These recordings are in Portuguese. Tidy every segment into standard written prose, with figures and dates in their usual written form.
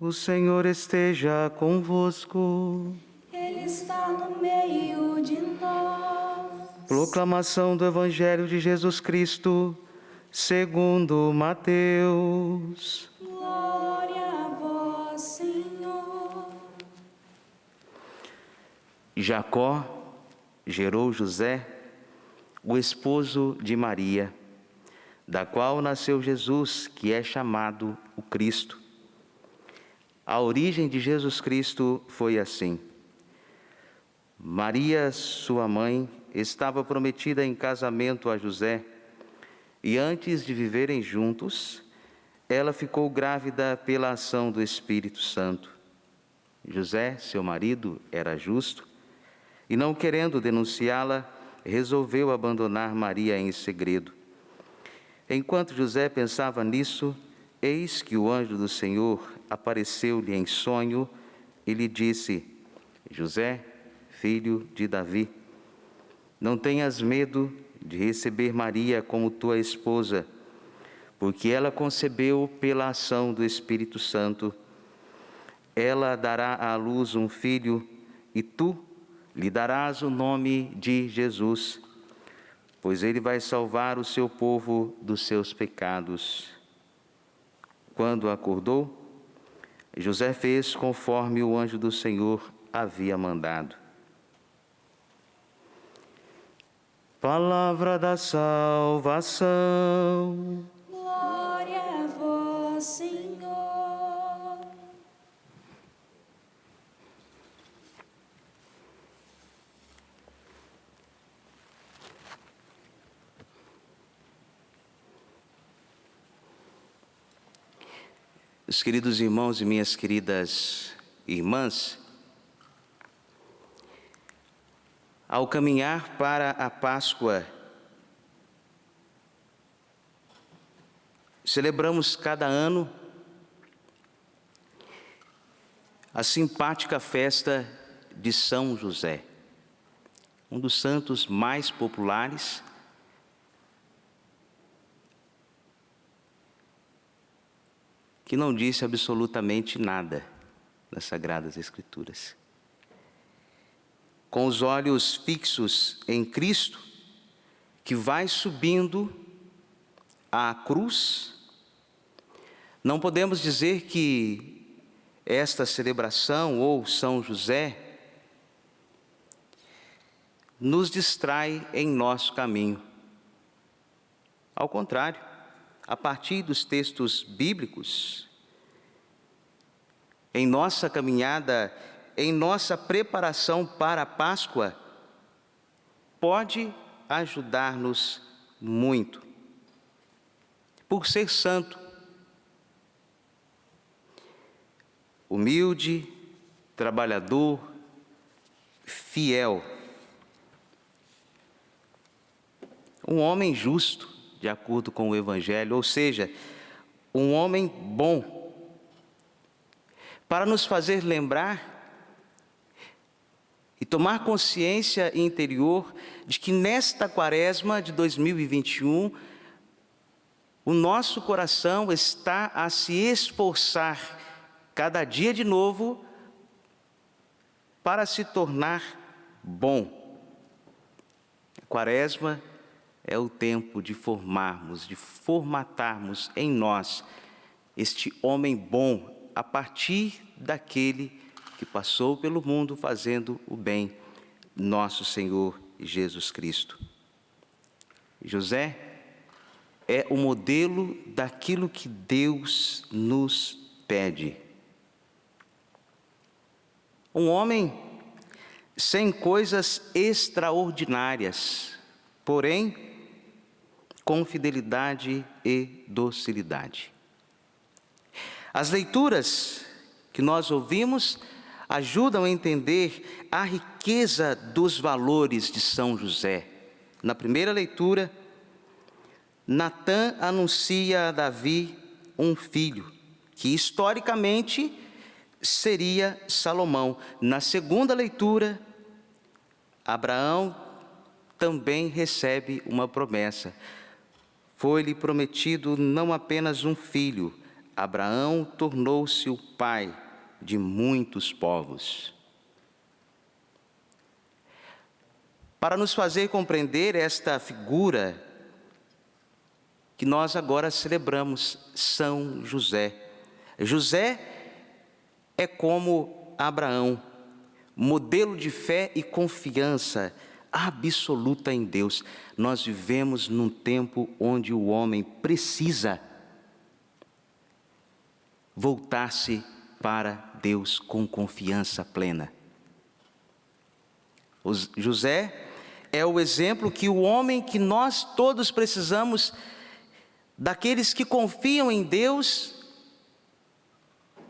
O Senhor esteja convosco. Ele está no meio de nós. Proclamação do Evangelho de Jesus Cristo, segundo Mateus. Glória a vós, Senhor. Jacó gerou José, o esposo de Maria, da qual nasceu Jesus, que é chamado o Cristo. A origem de Jesus Cristo foi assim. Maria, sua mãe, estava prometida em casamento a José, e antes de viverem juntos, ela ficou grávida pela ação do Espírito Santo. José, seu marido, era justo, e não querendo denunciá-la, resolveu abandonar Maria em segredo. Enquanto José pensava nisso, eis que o anjo do Senhor apareceu-lhe em sonho e lhe disse: José, filho de Davi, não tenhas medo de receber Maria como tua esposa, porque ela concebeu pela ação do Espírito Santo. Ela dará à luz um filho e tu lhe darás o nome de Jesus, pois ele vai salvar o seu povo dos seus pecados. Quando acordou, José fez conforme o anjo do Senhor havia mandado. Palavra da salvação. Glória a vós, Senhor. Meus queridos irmãos e minhas queridas irmãs, ao caminhar para a Páscoa, celebramos cada ano a simpática festa de São José, um dos santos mais populares, que não disse absolutamente nada nas Sagradas Escrituras. Com os olhos fixos em Cristo, que vai subindo à cruz, não podemos dizer que esta celebração ou São José nos distrai em nosso caminho. Ao contrário, a partir dos textos bíblicos, em nossa caminhada, em nossa preparação para a Páscoa, pode ajudar-nos muito. Por ser santo, humilde, trabalhador, fiel, um homem justo, de acordo com o Evangelho, ou seja, um homem bom, para nos fazer lembrar e tomar consciência interior de que nesta Quaresma de 2021, o nosso coração está a se esforçar cada dia de novo para se tornar bom. A Quaresma é o tempo de formarmos, de formatarmos em nós este homem bom, a partir daquele que passou pelo mundo fazendo o bem, nosso Senhor Jesus Cristo. José é o modelo daquilo que Deus nos pede. Um homem sem coisas extraordinárias, porém com fidelidade e docilidade. As leituras que nós ouvimos ajudam a entender a riqueza dos valores de São José. Na primeira leitura, Natã anuncia a Davi um filho, que historicamente seria Salomão. Na segunda leitura, Abraão também recebe uma promessa. Foi-lhe prometido não apenas um filho, Abraão tornou-se o pai de muitos povos. Para nos fazer compreender esta figura que nós agora celebramos, São José. José é como Abraão, modelo de fé e confiança absoluta em Deus. Nós vivemos num tempo onde o homem precisa voltar-se para Deus com confiança plena. José é o exemplo que o homem que nós todos precisamos, daqueles que confiam em Deus,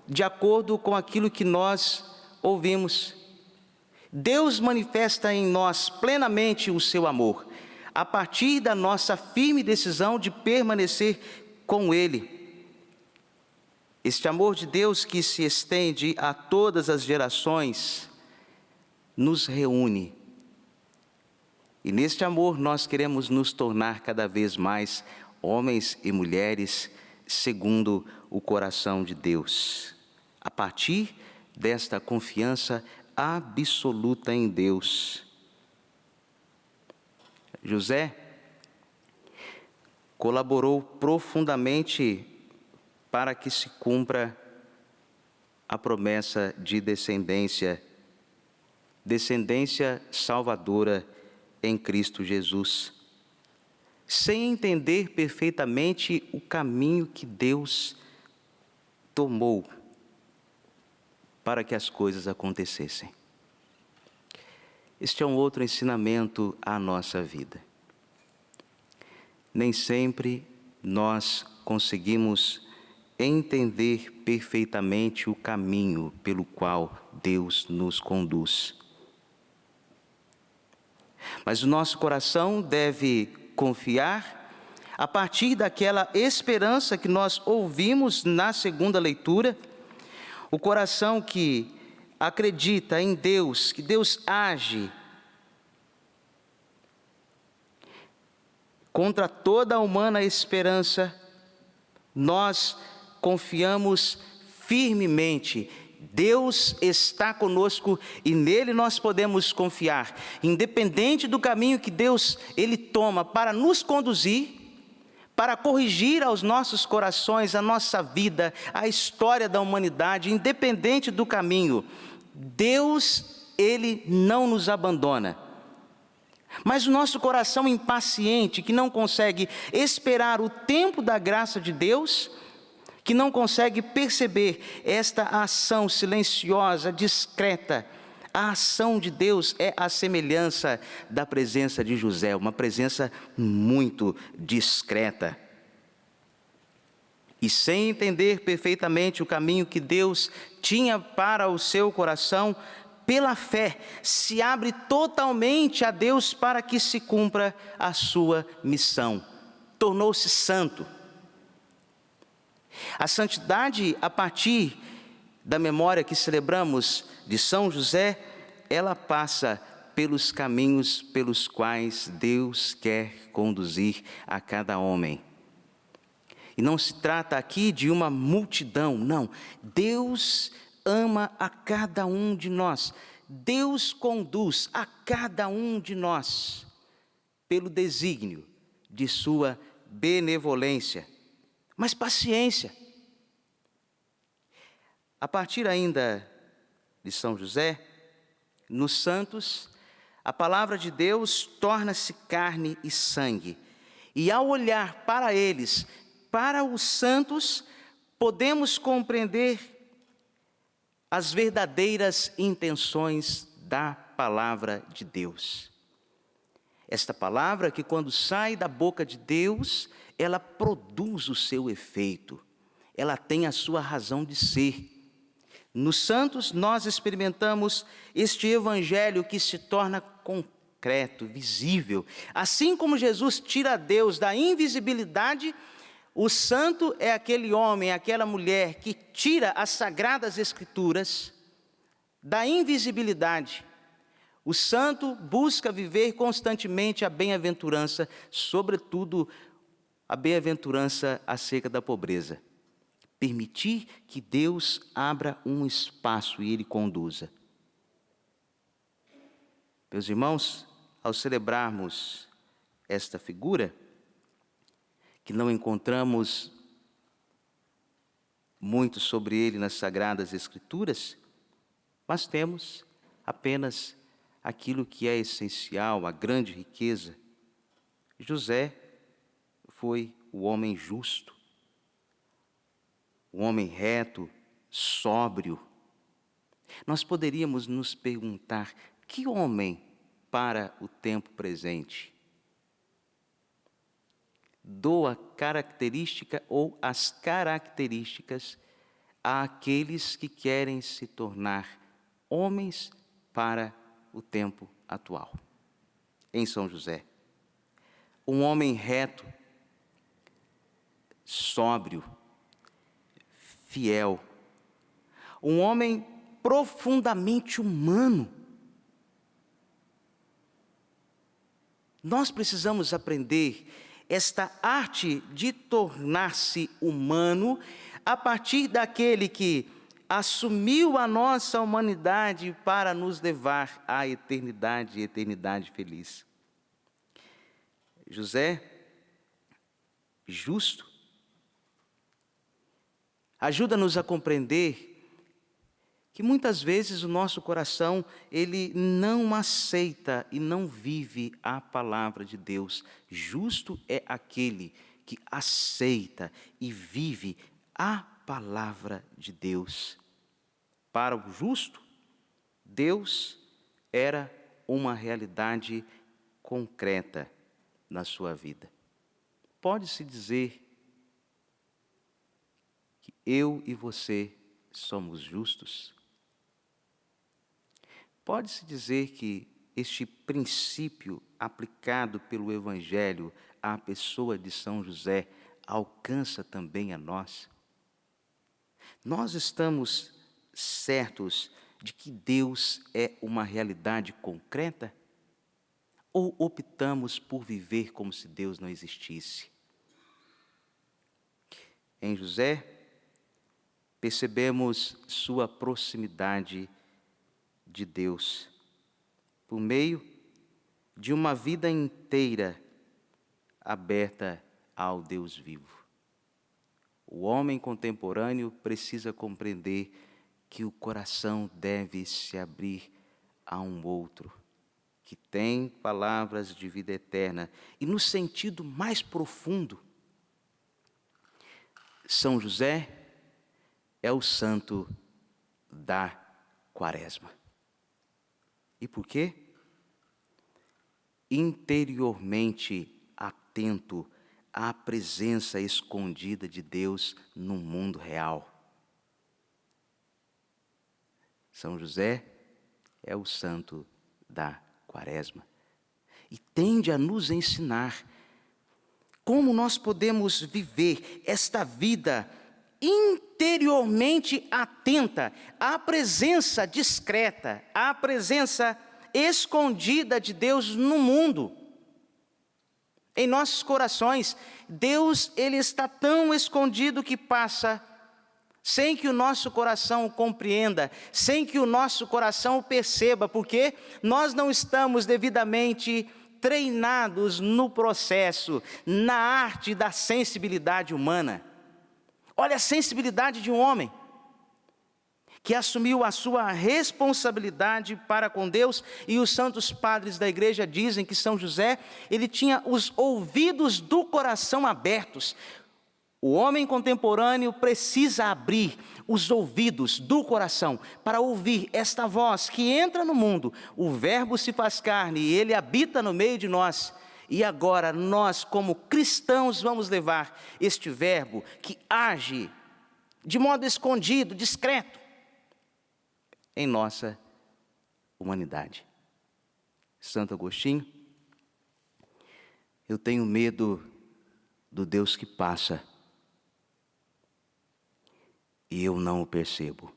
de acordo com aquilo que nós ouvimos. Deus manifesta em nós plenamente o seu amor, a partir da nossa firme decisão de permanecer com Ele. Este amor de Deus que se estende a todas as gerações, nos reúne. E neste amor nós queremos nos tornar cada vez mais homens e mulheres segundo o coração de Deus. A partir desta confiança absoluta em Deus. José colaborou profundamente para que se cumpra a promessa de descendência salvadora em Cristo Jesus, sem entender perfeitamente o caminho que Deus tomou para que as coisas acontecessem. Este é um outro ensinamento à nossa vida. Nem sempre nós conseguimos entender perfeitamente o caminho pelo qual Deus nos conduz. Mas o nosso coração deve confiar a partir daquela esperança que nós ouvimos na segunda leitura. O coração que acredita em Deus, que Deus age contra toda a humana esperança, nós confiamos firmemente. Deus está conosco e nele nós podemos confiar, independente do caminho que Deus ele toma para nos conduzir, para corrigir aos nossos corações, a nossa vida, a história da humanidade, independente do caminho. Deus, ele não nos abandona. Mas o nosso coração impaciente, que não consegue esperar o tempo da graça de Deus, que não consegue perceber esta ação silenciosa, discreta, a ação de Deus é a semelhança da presença de José, uma presença muito discreta. E sem entender perfeitamente o caminho que Deus tinha para o seu coração, pela fé, se abre totalmente a Deus para que se cumpra a sua missão. Tornou-se santo. A santidade, a partir da memória que celebramos de São José, ela passa pelos caminhos pelos quais Deus quer conduzir a cada homem. E não se trata aqui de uma multidão, não. Deus ama a cada um de nós. Deus conduz a cada um de nós pelo desígnio de sua benevolência. Mas paciência. A partir ainda de São José, nos santos, a palavra de Deus torna-se carne e sangue. E ao olhar para eles, para os santos, podemos compreender as verdadeiras intenções da palavra de Deus. Esta palavra que quando sai da boca de Deus, ela produz o seu efeito, ela tem a sua razão de ser. Nos santos nós experimentamos este evangelho que se torna concreto, visível. Assim como Jesus tira Deus da invisibilidade, o santo é aquele homem, aquela mulher que tira as sagradas escrituras da invisibilidade. O santo busca viver constantemente a bem-aventurança, sobretudo a bem-aventurança acerca da pobreza. permitir que Deus abra um espaço e Ele conduza. Meus irmãos, ao celebrarmos esta figura, que não encontramos muito sobre ele nas Sagradas Escrituras, mas temos apenas aquilo que é essencial, a grande riqueza. José foi o homem justo, o homem reto, sóbrio. Nós poderíamos nos perguntar: que homem para o tempo presente? Dou a característica ou as características àqueles que querem se tornar homens para o tempo atual. Em São José, um homem reto, sóbrio, fiel, um homem profundamente humano. Nós precisamos aprender esta arte de tornar-se humano a partir daquele que assumiu a nossa humanidade para nos levar à eternidade, eternidade feliz. José, justo, ajuda-nos a compreender que muitas vezes o nosso coração, ele não aceita e não vive a palavra de Deus. Justo é aquele que aceita e vive a palavra de Deus. Para o justo, Deus era uma realidade concreta na sua vida. Pode-se dizer que eu e você somos justos? Pode-se dizer que este princípio aplicado pelo Evangelho à pessoa de São José alcança também a nós? Nós estamos certos de que Deus é uma realidade concreta? Ou optamos por viver como se Deus não existisse? Em José, percebemos sua proximidade de Deus, por meio de uma vida inteira aberta ao Deus vivo. O homem contemporâneo precisa compreender que o coração deve se abrir a um outro, que tem palavras de vida eterna. E no sentido mais profundo, São José é o santo da Quaresma. E por quê? Interiormente atento à presença escondida de Deus no mundo real. São José é o santo da Quaresma e tende a nos ensinar como nós podemos viver esta vida interiormente atenta à presença discreta, à presença escondida de Deus no mundo. Em nossos corações, Deus, ele está tão escondido que passa sem que o nosso coração o compreenda, sem que o nosso coração o perceba, porque nós não estamos devidamente treinados no processo, na arte da sensibilidade humana. Olha a sensibilidade de um homem que assumiu a sua responsabilidade para com Deus, e os santos padres da igreja dizem que São José, ele tinha os ouvidos do coração abertos. O homem contemporâneo precisa abrir os ouvidos do coração para ouvir esta voz que entra no mundo. O Verbo se faz carne e ele habita no meio de nós. E agora nós, como cristãos, vamos levar este Verbo que age de modo escondido, discreto, em nossa humanidade. Santo Agostinho: eu tenho medo do Deus que passa e eu não o percebo.